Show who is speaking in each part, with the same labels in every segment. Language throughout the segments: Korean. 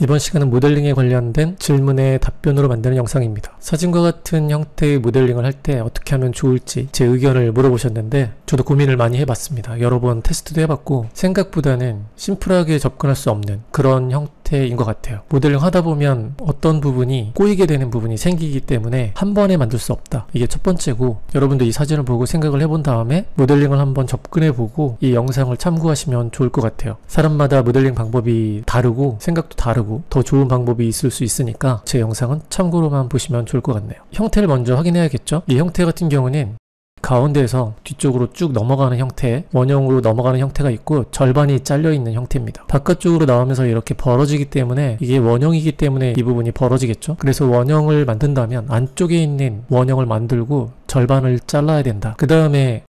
Speaker 1: 이번 시간은 모델링에 관련된 질문의 답변으로 만드는 영상입니다. 사진과 같은 형태의 모델링을 할 때 어떻게 하면 좋을지 제 의견을 물어보셨는데 저도 고민을 많이 해봤습니다. 여러 번 테스트도 해봤고 생각보다는 심플하게 접근할 수 없는 그런 형태인 것 같아요. 모델링 하다 보면 어떤 부분이 꼬이게 되는 부분이 생기기 때문에 한 번에 만들 수 없다. 이게 첫 번째고, 여러분도 이 사진을 보고 생각을 해본 다음에 모델링을 한번 접근해보고 이 영상을 참고하시면 좋을 것 같아요. 사람마다 모델링 방법이 다르고 생각도 다르고 더 좋은 방법이 있을 수 있으니까 제 영상은 참고로만 보시면 좋을 것 같네요. 형태를 먼저 확인해야겠죠. 이 형태 같은 경우는 가운데에서 뒤쪽으로 쭉 넘어가는 형태, 원형으로 넘어가는 형태가 있고 절반이 잘려있는 형태입니다. 바깥쪽으로 나오면서 이렇게 벌어지기 때문에, 이게 원형이기 때문에 이 부분이 벌어지겠죠. 그래서 원형을 만든다면 안쪽에 있는 원형을 만들고 절반을 잘라야 된다. 그 다음에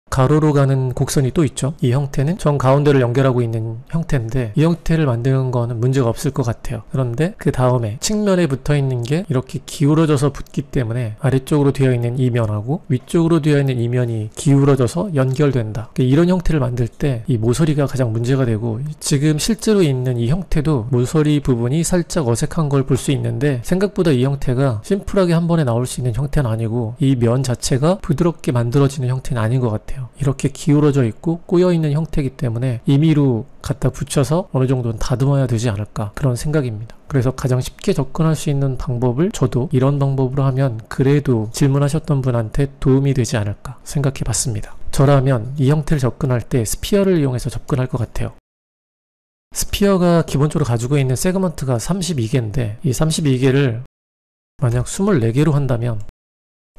Speaker 1: 가로로 가는 곡선이 또 있죠. 이 형태는 정 가운데를 연결하고 있는 형태인데 이 형태를 만드는 거는 문제가 없을 것 같아요. 그런데 그 다음에 측면에 붙어 있는 게 이렇게 기울어져서 붙기 때문에 아래쪽으로 되어 있는 이 면하고 위쪽으로 되어 있는 이 면이 기울어져서 연결된다. 이런 형태를 만들 때 이 모서리가 가장 문제가 되고, 지금 실제로 있는 이 형태도 모서리 부분이 살짝 어색한 걸 볼 수 있는데 생각보다 이 형태가 심플하게 한 번에 나올 수 있는 형태는 아니고 이 면 자체가 부드럽게 만들어지는 형태는 아닌 것 같아요. 이렇게 기울어져 있고 꼬여있는 형태이기 때문에 임의로 갖다 붙여서 어느 정도는 다듬어야 되지 않을까, 그런 생각입니다. 그래서 가장 쉽게 접근할 수 있는 방법을 저도 이런 방법으로 하면 그래도 질문하셨던 분한테 도움이 되지 않을까 생각해 봤습니다. 저라면 이 형태를 접근할 때 스피어를 이용해서 접근할 것 같아요. 스피어가 기본적으로 가지고 있는 세그먼트가 32개인데 이 32개를 만약 24개로 한다면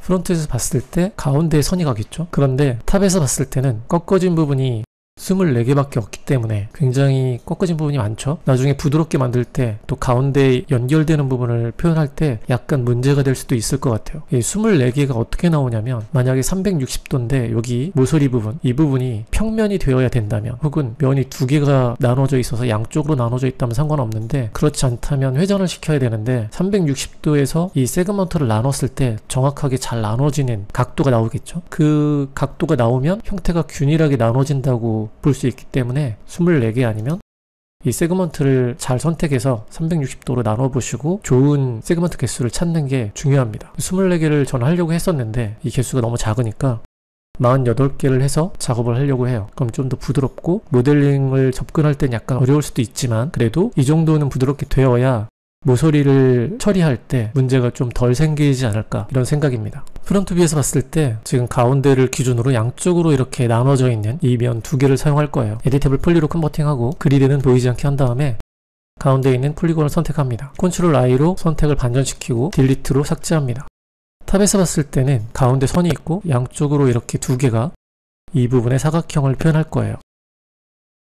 Speaker 1: 프론트에서 봤을 때 가운데에 선이 가겠죠. 그런데 탑에서 봤을 때는 꺾어진 부분이 24개밖에 없기 때문에 굉장히 꺾어진 부분이 많죠. 나중에 부드럽게 만들 때 또 가운데에 연결되는 부분을 표현할 때 약간 문제가 될 수도 있을 것 같아요. 이 24개가 어떻게 나오냐면, 만약에 360도인데 여기 모서리 부분, 이 부분이 평면이 되어야 된다면, 혹은 면이 두 개가 나눠져 있어서 양쪽으로 나눠져 있다면 상관없는데 그렇지 않다면 회전을 시켜야 되는데 360도에서 이 세그먼트를 나눴을 때 정확하게 잘 나눠지는 각도가 나오겠죠. 그 각도가 나오면 형태가 균일하게 나눠진다고 볼 수 있기 때문에 24개 아니면 이 세그먼트를 잘 선택해서 360도로 나눠보시고 좋은 세그먼트 개수를 찾는 게 중요합니다. 24개를 저는 하려고 했었는데 이 개수가 너무 작으니까 48개를 해서 작업을 하려고 해요. 그럼 좀 더 부드럽고, 모델링을 접근할 땐 약간 어려울 수도 있지만 그래도 이 정도는 부드럽게 되어야 모서리를 처리할 때 문제가 좀 덜 생기지 않을까, 이런 생각입니다. 프론트 뷰에서 봤을 때 지금 가운데를 기준으로 양쪽으로 이렇게 나눠져 있는 이 면 두 개를 사용할 거예요. 에디터블 폴리로 컨버팅하고 그리드는 보이지 않게 한 다음에 가운데에 있는 폴리곤을 선택합니다. 컨트롤 I로 선택을 반전시키고 딜리트로 삭제합니다. 탑에서 봤을 때는 가운데 선이 있고 양쪽으로 이렇게 두 개가 이 부분의 사각형을 표현할 거예요.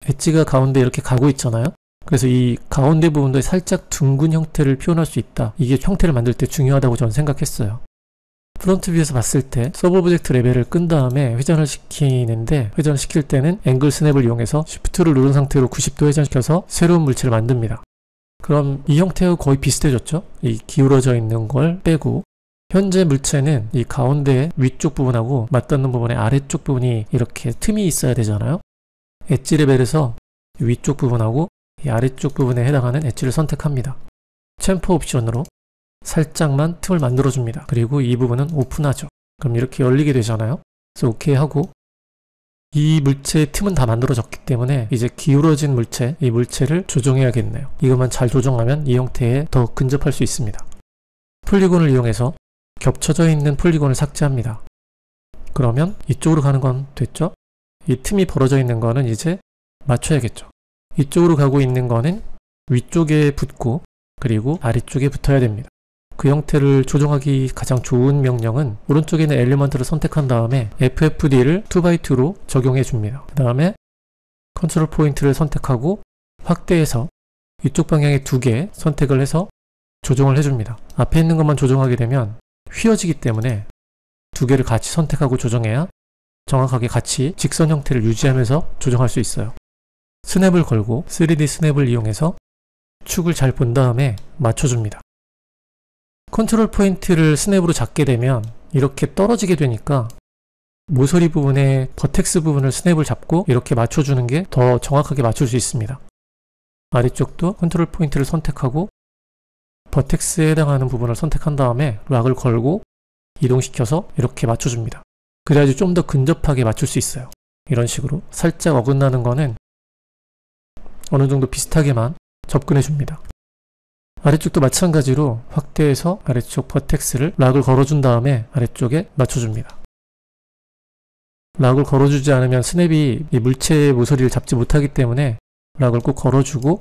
Speaker 1: 엣지가 가운데 이렇게 가고 있잖아요. 그래서 이 가운데 부분도 살짝 둥근 형태를 표현할 수 있다. 이게 형태를 만들 때 중요하다고 저는 생각했어요. 프론트 뷰에서 봤을 때 서브 오브젝트 레벨을 끈 다음에 회전을 시키는데, 회전을 시킬 때는 앵글 스냅을 이용해서 쉬프트를 누른 상태로 90도 회전시켜서 새로운 물체를 만듭니다. 그럼 이 형태하고 거의 비슷해졌죠? 이 기울어져 있는 걸 빼고, 현재 물체는 이 가운데 위쪽 부분하고 맞닿는 부분의 아래쪽 부분이 이렇게 틈이 있어야 되잖아요. 엣지 레벨에서 위쪽 부분하고 이 아래쪽 부분에 해당하는 엣지를 선택합니다. 챔퍼 옵션으로 살짝만 틈을 만들어줍니다. 그리고 이 부분은 오픈하죠. 그럼 이렇게 열리게 되잖아요. 그래서 오케이 하고, 이 물체의 틈은 다 만들어졌기 때문에 이제 기울어진 물체, 이 물체를 조정해야겠네요. 이것만 잘 조정하면 이 형태에 더 근접할 수 있습니다. 폴리곤을 이용해서 겹쳐져 있는 폴리곤을 삭제합니다. 그러면 이쪽으로 가는 건 됐죠? 이 틈이 벌어져 있는 거는 이제 맞춰야겠죠. 이쪽으로 가고 있는 거는 위쪽에 붙고 그리고 아래쪽에 붙어야 됩니다. 그 형태를 조정하기 가장 좋은 명령은 오른쪽에 있는 엘리먼트를 선택한 다음에 FFD를 2x2로 적용해 줍니다. 그 다음에 컨트롤 포인트를 선택하고 확대해서 이쪽 방향에 2개 선택을 해서 조정을 해줍니다. 앞에 있는 것만 조정하게 되면 휘어지기 때문에 2개를 같이 선택하고 조정해야 정확하게 같이 직선 형태를 유지하면서 조정할 수 있어요. 스냅을 걸고 3D 스냅을 이용해서 축을 잘 본 다음에 맞춰줍니다. 컨트롤 포인트를 스냅으로 잡게 되면 이렇게 떨어지게 되니까 모서리 부분에 버텍스 부분을 스냅을 잡고 이렇게 맞춰주는 게 더 정확하게 맞출 수 있습니다. 아래쪽도 컨트롤 포인트를 선택하고 버텍스에 해당하는 부분을 선택한 다음에 락을 걸고 이동시켜서 이렇게 맞춰줍니다. 그래야지 좀 더 근접하게 맞출 수 있어요. 이런 식으로 살짝 어긋나는 거는 어느 정도 비슷하게만 접근해 줍니다. 아래쪽도 마찬가지로 확대해서 아래쪽 버텍스를 락을 걸어준 다음에 아래쪽에 맞춰줍니다. 락을 걸어주지 않으면 스냅이 이 물체의 모서리를 잡지 못하기 때문에 락을 꼭 걸어주고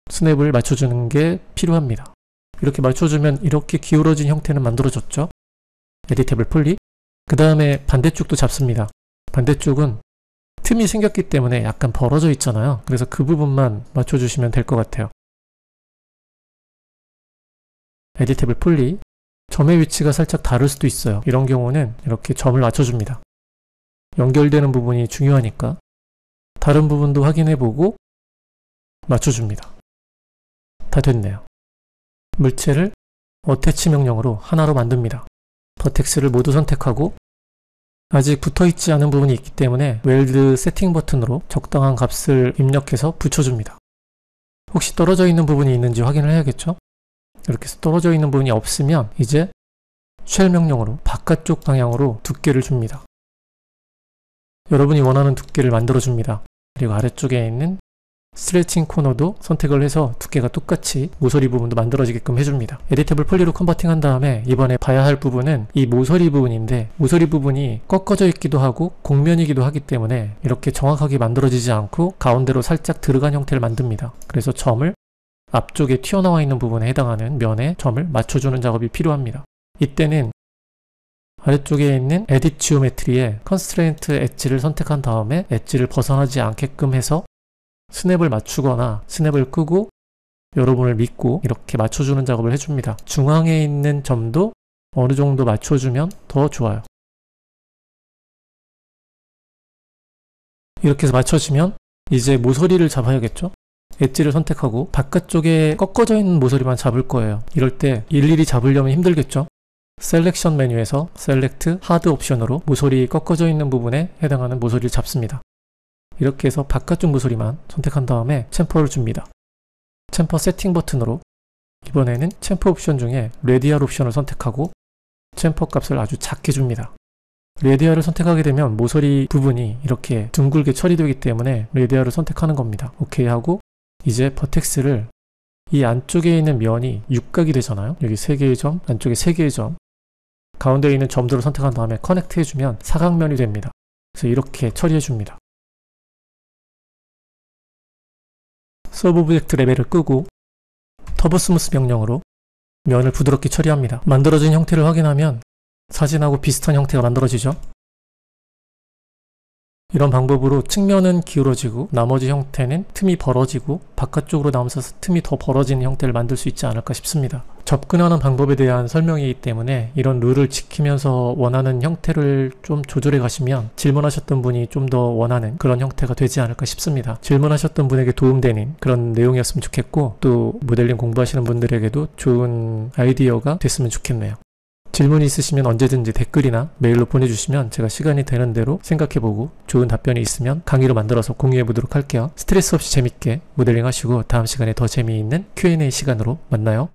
Speaker 1: 스냅을 맞춰주는 게 필요합니다. 이렇게 맞춰주면 이렇게 기울어진 형태는 만들어졌죠. 에디테이블 폴리. 그 다음에 반대쪽도 잡습니다. 반대쪽은 틈이 생겼기 때문에 약간 벌어져 있잖아요. 그래서 그 부분만 맞춰주시면 될 것 같아요. 에디테이블 폴리. 점의 위치가 살짝 다를 수도 있어요. 이런 경우는 이렇게 점을 맞춰줍니다. 연결되는 부분이 중요하니까 다른 부분도 확인해보고 맞춰줍니다. 다 됐네요. 물체를 어태치 명령으로 하나로 만듭니다. 버텍스를 모두 선택하고 아직 붙어있지 않은 부분이 있기 때문에 웰드 세팅 버튼으로 적당한 값을 입력해서 붙여줍니다. 혹시 떨어져 있는 부분이 있는지 확인을 해야겠죠? 이렇게 해서 떨어져 있는 부분이 없으면 이제 쉘 명령으로 바깥쪽 방향으로 두께를 줍니다. 여러분이 원하는 두께를 만들어줍니다. 그리고 아래쪽에 있는 스트레칭 코너도 선택을 해서 두께가 똑같이 모서리 부분도 만들어지게끔 해줍니다. 에디테이블 폴리로 컨버팅한 다음에 이번에 봐야 할 부분은 이 모서리 부분인데 모서리 부분이 꺾어져 있기도 하고 곡면이기도 하기 때문에 이렇게 정확하게 만들어지지 않고 가운데로 살짝 들어간 형태를 만듭니다. 그래서 점을 앞쪽에 튀어나와 있는 부분에 해당하는 면에 점을 맞춰주는 작업이 필요합니다. 이때는 아래쪽에 있는 에딧 지오메트리에 컨스트레인트 엣지를 선택한 다음에 엣지를 벗어나지 않게끔 해서 스냅을 맞추거나 스냅을 끄고 여러분을 믿고 이렇게 맞춰주는 작업을 해줍니다. 중앙에 있는 점도 어느 정도 맞춰주면 더 좋아요. 이렇게 해서 맞춰지면 이제 모서리를 잡아야겠죠? 엣지를 선택하고 바깥쪽에 꺾어져 있는 모서리만 잡을 거예요. 이럴 때 일일이 잡으려면 힘들겠죠? 셀렉션 메뉴에서 셀렉트 하드 옵션으로 모서리 꺾어져 있는 부분에 해당하는 모서리를 잡습니다. 이렇게 해서 바깥쪽 모서리만 선택한 다음에 챔퍼를 줍니다. 챔퍼 세팅 버튼으로 이번에는 챔퍼 옵션 중에 레디알 옵션을 선택하고 챔퍼 값을 아주 작게 줍니다. 레디알을 선택하게 되면 모서리 부분이 이렇게 둥글게 처리되기 때문에 레디알을 선택하는 겁니다. 오케이 하고 이제 버텍스를 이 안쪽에 있는 면이 육각이 되잖아요. 여기 3개의 점, 안쪽에 3개의 점, 가운데에 있는 점들을 선택한 다음에 커넥트 해주면 사각면이 됩니다. 그래서 이렇게 처리해줍니다. 서브 오브젝트 레벨을 끄고 터보 스무스 명령으로 면을 부드럽게 처리합니다. 만들어진 형태를 확인하면 사진하고 비슷한 형태가 만들어지죠. 이런 방법으로 측면은 기울어지고 나머지 형태는 틈이 벌어지고 바깥쪽으로 나오면서 틈이 더 벌어지는 형태를 만들 수 있지 않을까 싶습니다. 접근하는 방법에 대한 설명이기 때문에 이런 룰을 지키면서 원하는 형태를 좀 조절해 가시면 질문하셨던 분이 좀 더 원하는 그런 형태가 되지 않을까 싶습니다. 질문하셨던 분에게 도움되는 그런 내용이었으면 좋겠고 또 모델링 공부하시는 분들에게도 좋은 아이디어가 됐으면 좋겠네요. 질문이 있으시면 언제든지 댓글이나 메일로 보내주시면 제가 시간이 되는 대로 생각해보고 좋은 답변이 있으면 강의로 만들어서 공유해보도록 할게요. 스트레스 없이 재밌게 모델링 하시고 다음 시간에 더 재미있는 Q&A 시간으로 만나요.